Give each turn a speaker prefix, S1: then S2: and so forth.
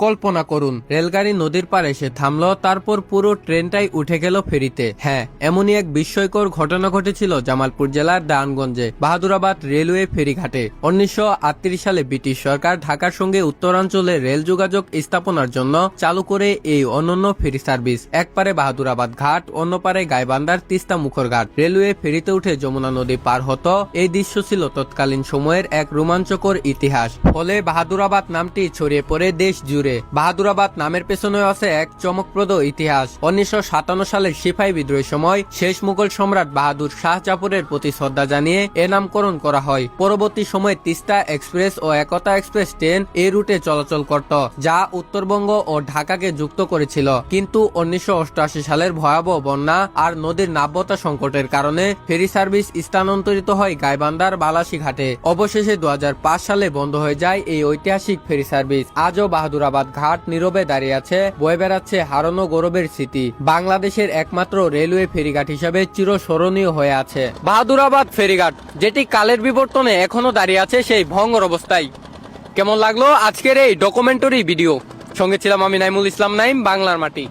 S1: কল্পনা করুন, রেলগাড়ি নদীর পাড়ে এসে থামলো, তারপর পুরো ট্রেনটাই উঠে গেল ফেরিতে। হ্যাঁ, এমনই এক বিস্ময়কর ঘটনা ঘটেছিল জামালপুর জেলার দানগঞ্জে বাহাদুরাবাদ রেলওয়ে ফেরিঘাটে। 1938 সালে ব্রিটিশ সরকার ঢাকার সঙ্গে উত্তরাঞ্চলে রেল যোগাযোগ স্থাপনার জন্য চালু করে এই অনন্য ফেরি সার্ভিস। এক পারে বাহাদুরাবাদ ঘাট, অন্য পারে গাইবান্ধার তিস্তা মুখর ঘাট। রেলওয়ে ফেরিতে উঠে যমুনা নদী পার হতো। এই দৃশ্য ছিল তৎকালীন সময়ের এক রোমাঞ্চকর ইতিহাস। ফলে বাহাদুরাবাদ নামটি ছড়িয়ে পড়ে দেশ জুড়ে। বাহাদুরাবাদ নামের পেছনে আছে এক চমকপ্রদ ইতিহাস। 1957 সালের সিপাহী বিদ্রোহের সময় শেষ মুঘল সম্রাট বাহাদুর শাহ জাফরের প্রতি শ্রদ্ধা জানিয়ে এ নামকরণ করা হয়। পরবর্তী সময়ে তিস্তা এক্সপ্রেস ও একতা এক্সপ্রেস ট্রেন এই রুটে চলাচল করত, যা উত্তরবঙ্গ ও ঢাকাকে যুক্ত করেছিল। কিন্তু 1988 সালের ভয়াবহ বন্যা আর নদীর নাব্যতা সংকটের কারণে ফেরি সার্ভিস স্থানান্তরিত হয় গাইবান্ধার বালাসী ঘাটে। অবশেষে 2005 সালে বন্ধ হয়ে যায় এই ঐতিহাসিক ফেরি সার্ভিস। আজও বাহাদুরাবাদ ঘাট নীরবে দাঁড়িয়ে আছে, বয়ে বেড়াচ্ছে হারানো গৌরবের স্মৃতি। বাংলাদেশের একমাত্র রেলওয়ে ফেরিঘাট হিসেবে চিরস্মরণীয় হয়ে আছে বাহাদুরাবাদ ফেরিঘাট, যেটি কালের বিবর্তনে এখনো দাঁড়িয়ে আছে সেই ভঙ্গুর অবস্থায়। কেমন লাগলো আজকের এই ডকুমেন্টারি ভিডিও? সঙ্গে ছিলাম আমি নাইমুল ইসলাম নাইম, বাংলার মাটি।